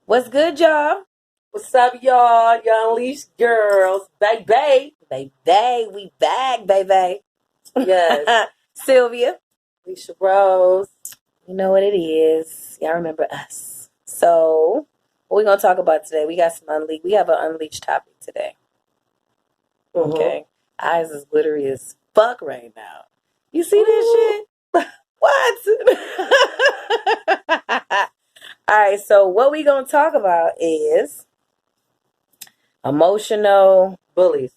What's good, y'all? What's up, y'all? Y'all Unleashed girls. Baby. Baby, we back, baby. Yes. Sylvia. Alicia Rose. You know what it is. Y'all remember us. So, what we going to talk about today? We got we have an unleashed topic today. Mm-hmm. Okay. Eyes is glittery as fuck right now. You see this shit? What? All right, so what we going to talk about is emotional Bullies.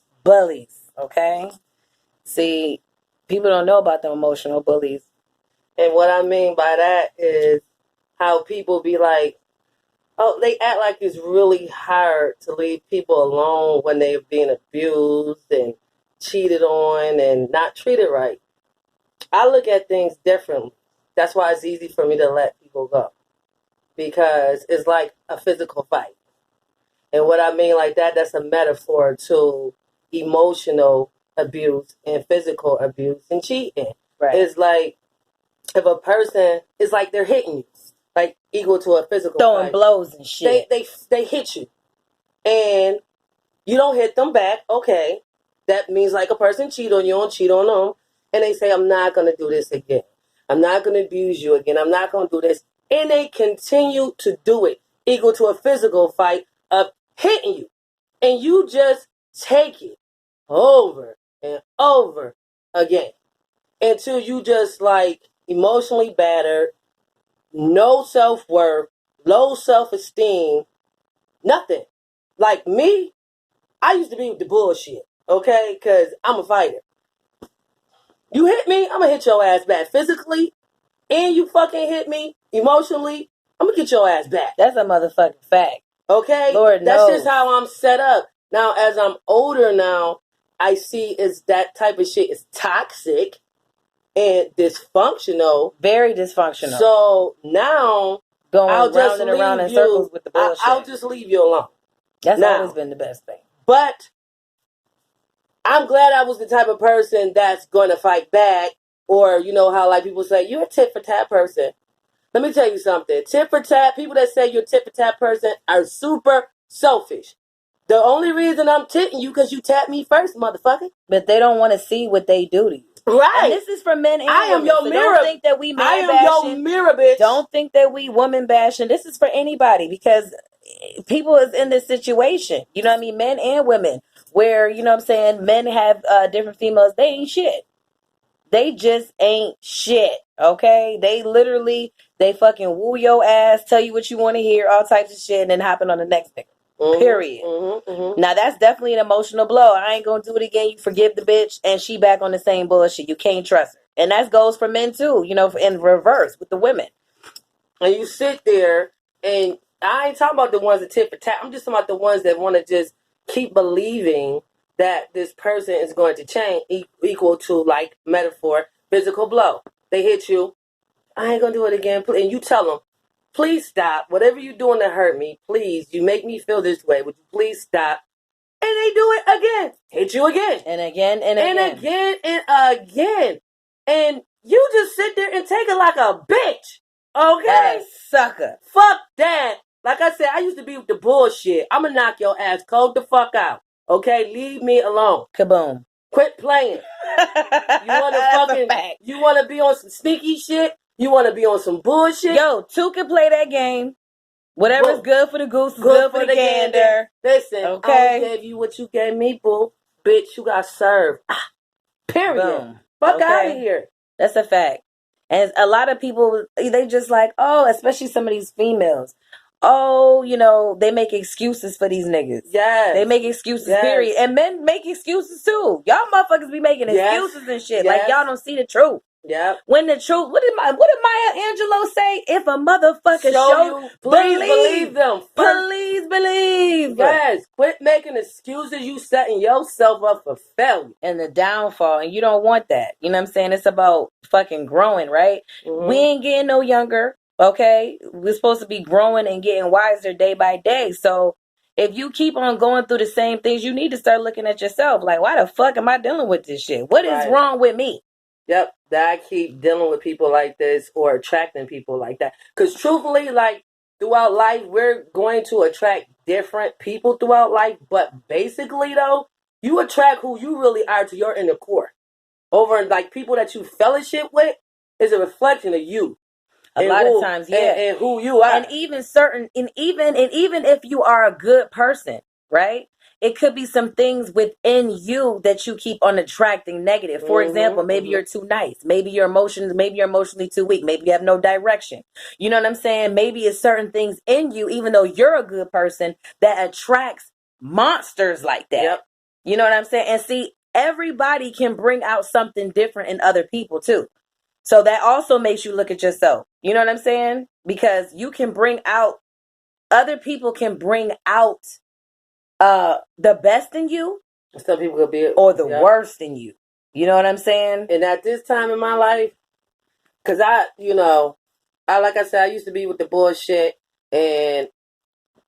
Okay? See, people don't know about the emotional bullies. And what I mean by that is how people be like, oh, they act like it's really hard to leave people alone when they're being abused and cheated on and not treated right. I look at things differently. That's why it's easy for me to let people go. Because it's like a physical fight. And what I mean like that, that's a metaphor to emotional abuse and physical abuse and cheating. Right. It's like if a person, it's like they're hitting you, like equal to a physical Throwing fight. blows and shit. They hit you. And you don't hit them back, okay. That means like a person cheat on you, don't cheat on them. And they say, I'm not going to do this again. I'm not going to abuse you again. I'm not going to do this. And they continue to do it, equal to a physical fight of hitting you. And you just take it over and over again until you just like emotionally battered, no self-worth, low self-esteem, nothing. Like me, I used to be with the bullshit, okay? Because I'm a fighter. You hit me, I'm going to hit your ass back physically, and you fucking hit me emotionally, I'm going to get your ass back. That's a motherfucking fact. Okay? Lord That's knows. just how I'm set up. Now, as I'm older now, I see is that type of shit is toxic and dysfunctional. Very dysfunctional. So now, going round and around in circles with the bullshit. I'll just leave you alone. That's always been the best thing. But I'm glad I was the type of person that's going to fight back. Or, you know how like people say, you're a tit for tat person. Let me tell you something. Tit for tat, people that say you're a tit for tat person are super selfish. The only reason I'm titting you because you tapped me first, motherfucker. But they don't want to see what they do to you. Right. And this is for men and I am women. your So mirror. Don't think that we man I am bashing. your mirror, bitch. Don't think that we woman bashing. This is for anybody because people is in this situation. You know what I mean? Men and women. Where, you know what I'm saying, men have different females. They ain't shit. They just ain't shit. Okay? They fucking woo your ass, tell you what you want to hear, all types of shit, and then hopping on the next nigga. Period. Now that's definitely an emotional blow. I ain't gonna do it again. You forgive the bitch and she back on the same bullshit. You can't trust her. And that goes for men too, you know, in reverse with the women. And you sit there and I ain't talking about the ones that tit for tat. I'm just talking about the ones that want to just keep believing that this person is going to change equal to like metaphor physical blow. They hit you. I ain't gonna do it again. And you tell them, please stop. Whatever you're doing to hurt me, please. You make me feel this way. Would you please stop? And they do it again. Hit you again. And again and again. And again and again. And you just sit there and take it like a bitch. Okay? Sucker. Fuck that. Like I said, I used to be with the bullshit. I'm gonna knock your ass cold the fuck out. Okay? Leave me alone. Kaboom. Quit playing. You wanna be on some sneaky shit? You wanna be on some bullshit? Yo, two can play that game. Whatever's good for the goose is good for the gander. Listen, okay? I gave you what you gave me, boo. Bitch, you got served. Period. Boom. Fuck out of here. That's a fact. And a lot of people, they just like, oh, especially some of these females. Oh, you know, they make excuses for these niggas. Yes. They make excuses, period. And men make excuses too. Y'all motherfuckers be making excuses and shit. Like y'all don't see the truth. Yep. When the truth, what did Maya Angelou say? If a motherfucker show you, please believe them. Please believe. Yes. Quit making excuses. You setting yourself up for failure. And the downfall. And you don't want that. You know what I'm saying? It's about fucking growing, right? Mm-hmm. We ain't getting no younger. Okay? We're supposed to be growing and getting wiser day by day. So if you keep on going through the same things, you need to start looking at yourself. Like, why the fuck am I dealing with this shit? What is wrong with me? Yep, that I keep dealing with people like this or attracting people like that. Because truthfully, like, throughout life, we're going to attract different people throughout life. But basically, though, you attract who you really are to your inner core. Over like people that you fellowship with is a reflection of you. A lot of times, yeah. And who you are. And even if you are a good person, right? It could be some things within you that you keep on attracting negative. For example, maybe you're too nice. Maybe you're emotionally too weak. Maybe you have no direction. You know what I'm saying? Maybe it's certain things in you, even though you're a good person, that attracts monsters like that. Yep. You know what I'm saying? And see, everybody can bring out something different in other people too. So that also makes you look at yourself. You know what I'm saying? Because you can bring out, other people can bring out the best in you. Some people could be, or the worst in you. You know what I'm saying? And at this time in my life, because like I said, I used to be with the bullshit and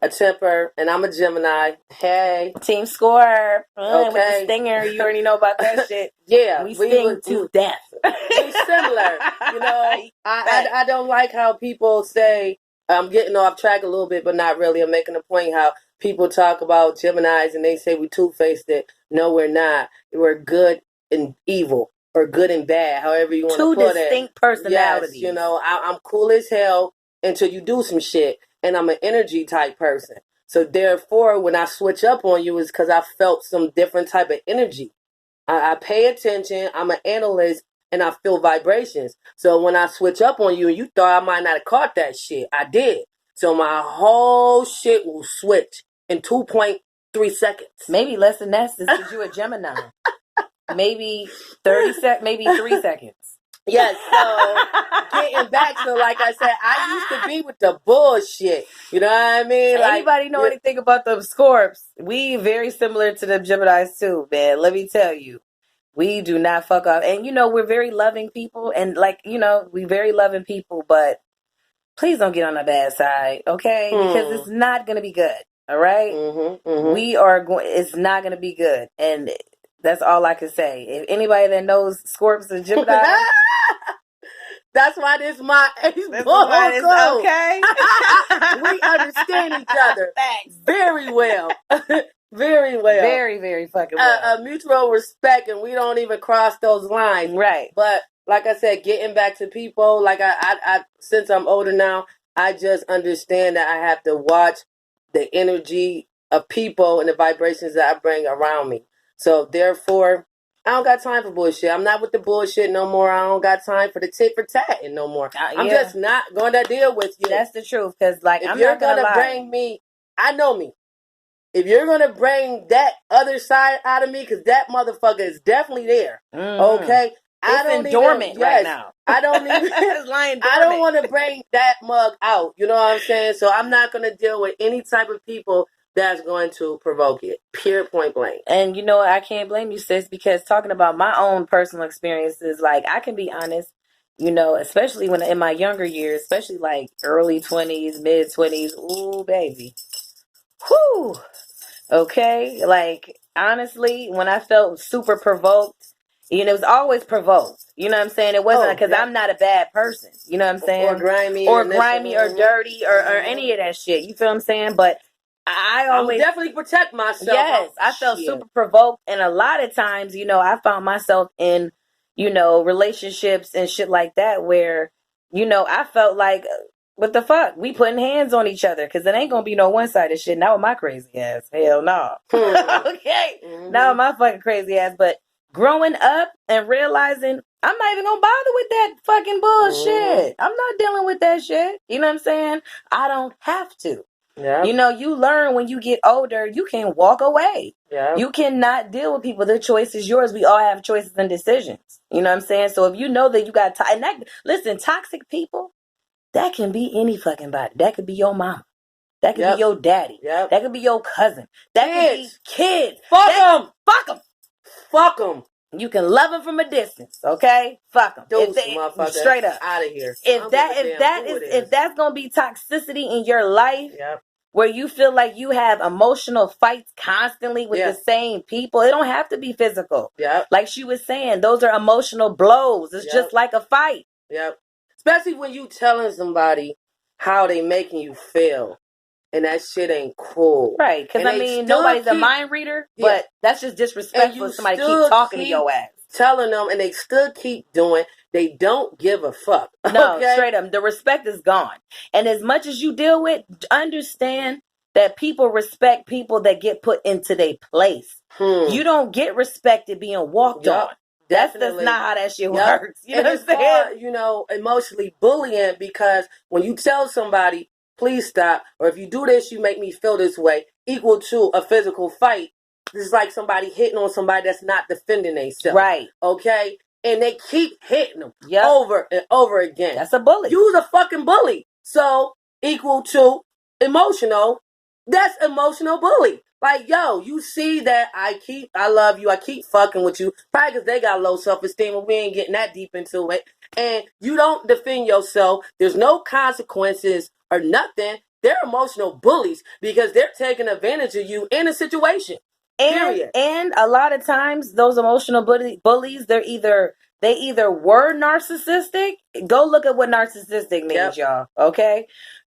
a temper, and I'm a Gemini. Hey. Team score. Okay. With the stinger, you already know about that shit. Yeah. We sting to death. We similar. I don't like how people say, I'm getting off track a little bit, but not really. I'm making a point how people talk about Geminis and they say we two-faced it. No, we're not. We're good and evil, or good and bad, however you want to put it. Two distinct personalities. Yes, I'm cool as hell until you do some shit. And I'm an energy type person. So therefore, when I switch up on you, is because I felt some different type of energy. I pay attention. I'm an analyst, and I feel vibrations. So when I switch up on you, and you thought I might not have caught that shit, I did. So my whole shit will switch in 2.3 seconds. Maybe less than that, since you're a Gemini. Maybe 3 seconds. Yes, so getting back to, like I said, I used to be with the bullshit. You know what I mean? Anybody know anything about the Scorps? We very similar to the Geminis too, man. Let me tell you. We do not fuck up. And we're very loving people, and we very loving people, but please don't get on the bad side, okay? Because it's not gonna be good. All right? We are going, it's not gonna be good. And that's all I can say. If anybody that knows Scorps and Gemini, that's why this my ace okay. We understand each other. Thanks. Very well. Very well. Very, very fucking well. A mutual respect, and we don't even cross those lines. Right. But like I said, getting back to people, like I since I'm older now, I just understand that I have to watch the energy of people and the vibrations that I bring around me. So therefore, I don't got time for bullshit. I'm not with the bullshit no more. I don't got time for the tit for tat no more. I'm just not going to deal with you. That's the truth. Because if you're going to bring me, I know me. If you're going to bring that other side out of me, because that motherfucker is definitely there. Okay? It's dormant right now. I don't even, it's lying dormant. I don't want to bring that mug out. You know what I'm saying? So I'm not going to deal with any type of people that's going to provoke it. Pure point blank. And I can't blame you, sis, because talking about my own personal experiences, like, I can be honest, especially when in my younger years, especially like early 20s, mid 20s. Ooh, baby. Whew. Okay. Like, honestly, when I felt super provoked, it was always provoked. You know what I'm saying? It wasn't because I'm not a bad person. You know what I'm saying? Or grimy. Or dirty or any of that shit. You feel what I'm saying? But I always definitely protect myself. Yes, I felt super provoked, and a lot of times, I found myself in, relationships and shit like that where, I felt like, what the fuck? We putting hands on each other because it ain't gonna be no one-sided shit. Not with my crazy ass. Hell no. Okay, not with my fucking crazy ass. But growing up and realizing I'm not even gonna bother with that fucking bullshit. I'm not dealing with that shit. You know what I'm saying? I don't have to. Yeah. You learn when you get older, you can walk away. Yeah. You cannot deal with people. The choice is yours. We all have choices and decisions. You know what I'm saying? So if you know that you got listen, toxic people, that can be any fucking body. That could be your mama. That could be your daddy. Yep. That could be your cousin. That could be kids. Fuck them. Fuck them. Fuck them. You can love them from a distance, okay? Fuck them. Straight up, out of here. If that's gonna be toxicity in your life, where you feel like you have emotional fights constantly with the same people, it don't have to be physical. Yeah, like she was saying, those are emotional blows. It's just like a fight. Yep. Especially when you telling somebody how they making you feel. And that shit ain't cool. Right. Because, I mean, nobody's a mind reader, but that's just disrespectful if somebody keep talking to your ass. Telling them, and they still keep doing, they don't give a fuck. No, straight up. The respect is gone. And as much as you deal with, understand that people respect people that get put into their place. You don't get respected being walked on. That's not how that shit works. You know what I'm saying? You know, emotionally bullying, because when you tell somebody, please stop, or if you do this, you make me feel this way, equal to a physical fight. It's like somebody hitting on somebody that's not defending themselves. Right. Okay? And they keep hitting them over and over again. That's a bully. You's a fucking bully. So, equal to emotional, that's emotional bully. Like, yo, you see that I love you, I keep fucking with you, probably because they got low self-esteem and we ain't getting that deep into it. And you don't defend yourself. There's no consequences or nothing. They're emotional bullies because they're taking advantage of you in a situation. Period. And a lot of times those emotional bullies, they either were narcissistic. Go look at what narcissistic means, y'all. Okay.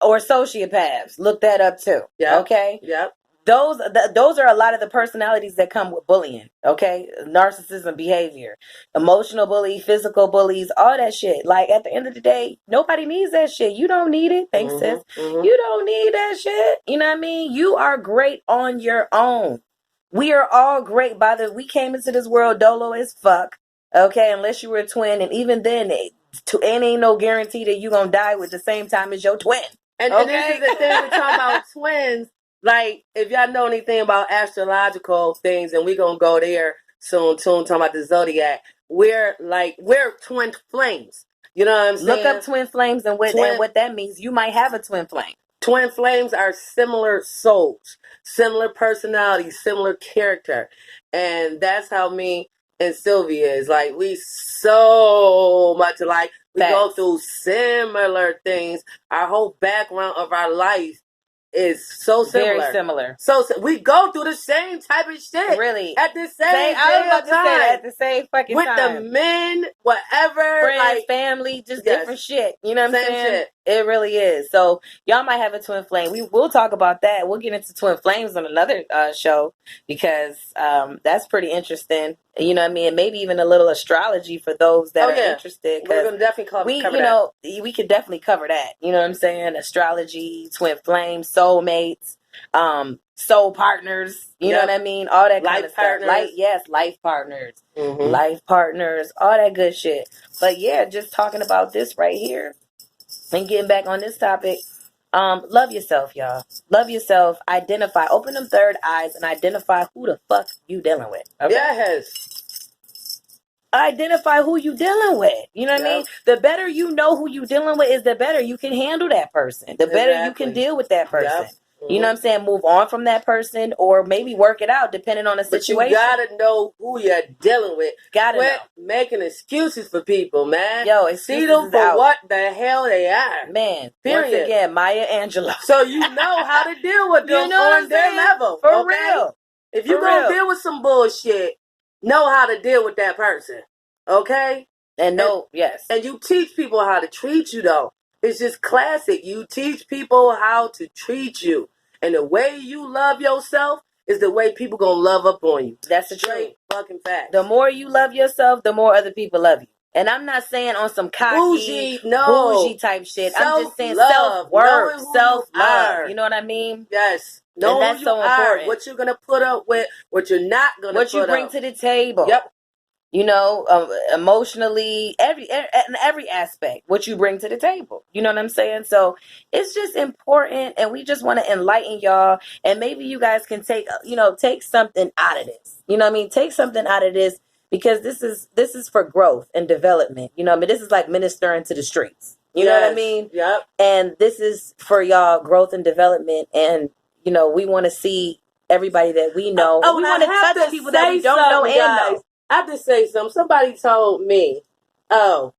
Or sociopaths. Look that up too. Yeah. Okay. Yep. Those are a lot of the personalities that come with bullying. Okay. Narcissism behavior, emotional bully, physical bullies, all that shit. Like, at the end of the day, nobody needs that shit. You don't need it. Thanks, sis. You don't need that shit. You know what I mean? You are great on your own. We are all great we came into this world dolo as fuck. Okay. Unless you were a twin. And even then, ain't no guarantee that you gonna die with the same time as your twin. And this is the thing we're talking about twins. Like, if y'all know anything about astrological things, and we're going to go there soon, talking about the zodiac, we're twin flames. You know what I'm saying? Look up twin flames and what that means. You might have a twin flame. Twin flames are similar souls, similar personalities, similar character. And that's how me and Sylvia is. Like, we so much alike. We go through similar things. Our whole background of our life is so similar. Very similar. So we go through the same type of shit. Really. At the same I was about to say at the same fucking time. With the men, whatever. Friends, family, just different shit. You know what I'm saying? Shit. It really is. So y'all might have a twin flame. We'll talk about that. We'll get into twin flames on another show, because that's pretty interesting. You know what I mean? And maybe even a little astrology for those that are interested. We're going to definitely cover that. We could definitely cover that. You know what I'm saying? Astrology, twin flames, soulmates, soul partners. You know what I mean? All that kind of stuff. Life partners. Life partners. All that good shit. But yeah, just talking about this right here and getting back on this topic. Love yourself, y'all. Love yourself. Identify. Open them third eyes and identify who the fuck you dealing with. Okay? Yes. Identify who you dealing with. You know what I mean? The better you know who you dealing with is the better you can handle that person. The better you can deal with that person. You know what I'm saying? Move on from that person, or maybe work it out depending on the situation. You gotta know who you're dealing with. Quit making excuses for people, man. Yo, see them for what the hell they are. Man, period. Once again, Maya Angelou. So you know how to deal with them on their level. For real. If you're gonna deal with some bullshit, know how to deal with that person. Okay? And yes. And you teach people how to treat you, though. It's just classic. You teach people how to treat you. And the way you love yourself is the way people gonna love up on you. That's the straight fucking fact. The more you love yourself, the more other people love you. And I'm not saying on some cocky, bougie type shit. I'm just saying self-worth, self-love. You know what I mean? Yes. Know who you are, what you're gonna put up with, what you're not gonna put up. What you bring to the table. Yep. You know, emotionally, in every aspect, what you bring to the table. You know what I'm saying? So it's just important, and we just want to enlighten y'all. And maybe you guys can take something out of this. You know what I mean? Take something out of this, because this is for growth and development. You know what I mean? This is like ministering to the streets. You know what I mean? Yep. And this is for y'all growth and development. And, you know, we want to see everybody that we know. We want to touch people that we don't know and know. I have to say something. Somebody told me, oh,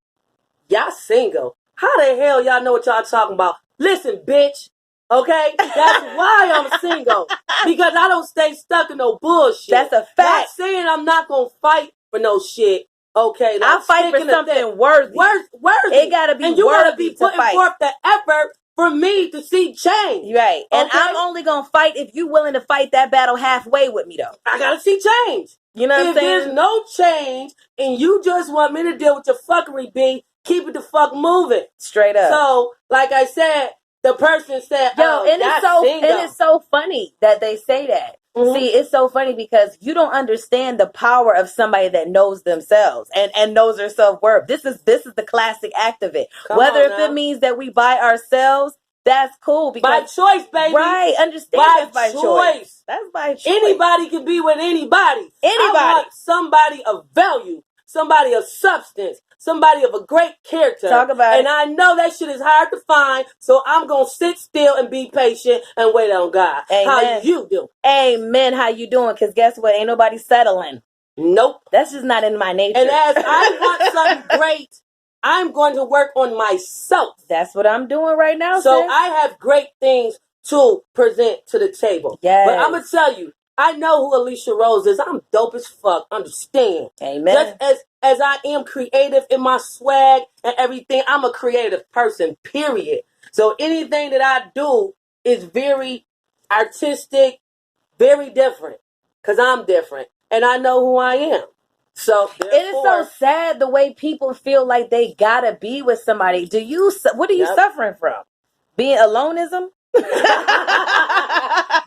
y'all single. How the hell y'all know what y'all talking about? Listen, bitch. Okay? That's why I'm single. Because I don't stay stuck in no bullshit. That's a fact. Not saying I'm not going to fight for no shit. Okay? I'll fight for something worthy. Worthy. It got to be and you worthy be putting forth the effort for me to see change. Right. And okay? I'm only going to fight if you're willing to fight that battle halfway with me, though. I got to see change. You know what I'm saying? If there's no change and you just want me to deal with your fuckery, B, keep it the fuck moving. Straight up. So, like I said, the person said, Yo, and it's so funny that they say that. Mm-hmm. See, it's so funny because you don't understand the power of somebody that knows themselves and knows their self-worth. This is the classic act of it. Whether if it means that we buy ourselves, that's cool. Because, by choice, baby. Right, understand that's by choice. That's by choice. Anybody can be with anybody. Anybody. I want somebody of value, somebody of substance, somebody of a great character. Talk about it. And I know that shit is hard to find, so I'm going to sit still and be patient and wait on God. Amen. How you doing? Amen. How you doing? Because guess what? Ain't nobody settling. Nope. That's just not in my nature. And as I want something great, I'm going to work on myself. That's what I'm doing right now, So sis. I have great things to present to the table. Yes. But I'm going to tell you, I know who Alicia Rose is. I'm dope as fuck. Understand. Amen. Just as I am creative in my swag and everything, I'm a creative person, period. So anything that I do is very artistic, very different. Because I'm different. And I know who I am. So it is so sad the way people feel like they gotta be with somebody. What are you suffering from? Being aloneism? The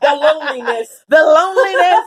loneliness. The loneliness.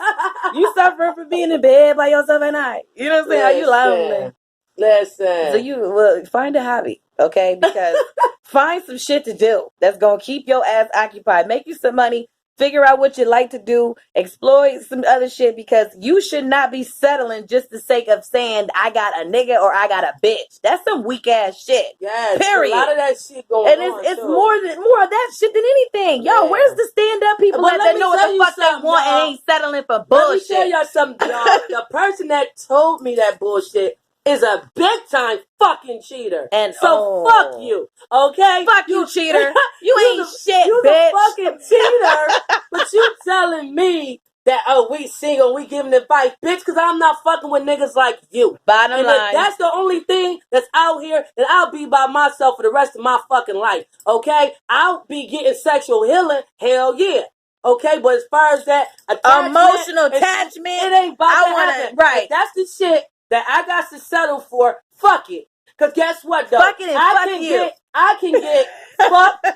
You suffering from being in bed by yourself at night. You know what I'm saying? Are you lonely? Listen. So you find a hobby, okay? Because find some shit to do that's gonna keep your ass occupied, make you some money. Figure out what you like to do, exploit some other shit, because you should not be settling just the sake of saying I got a nigga or I got a bitch. That's some weak ass shit. Yes, period. A lot of that shit going on. And it's more of that shit than anything. Yo, where's the stand up people that know what the fuck they want and ain't settling for bullshit? Let me tell y'all something, y'all. The person that told me that bullshit is a big time fucking cheater. And so fuck you, okay? Fuck you, cheater. You ain't shit, you bitch. You the fucking cheater, but you telling me that, we single, we giving advice, bitch, because I'm not fucking with niggas like you. Bottom line. If that's the only thing that's out here, then I'll be by myself for the rest of my fucking life, okay? I'll be getting sexual healing, hell yeah. Okay, but as far as that emotional attachment, it ain't about to happen. Right. If that's the shit that I got to settle for, fuck it. Because guess what, though? Fuck it and fuck you. I can get fucked,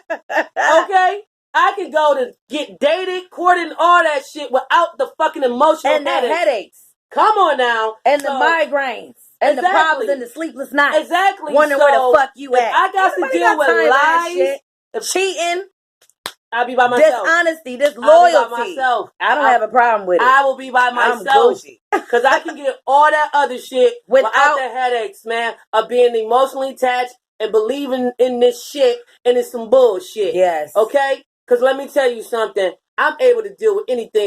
okay? I can go to get dated, courted, and all that shit without the fucking emotional and the headaches. Come on now. And the migraines. And the problems and the sleepless nights. Exactly. Wondering where the fuck you at. I got to deal with lies, cheating. I'll be by myself. Dishonesty, disloyalty. I'll be by myself. I don't have a problem with it. I will be by myself. Because I can get all that other shit without the headaches, man, of being emotionally attached and believing in this shit and it's some bullshit. Yes. Okay? Because let me tell you something. I'm able to deal with anything.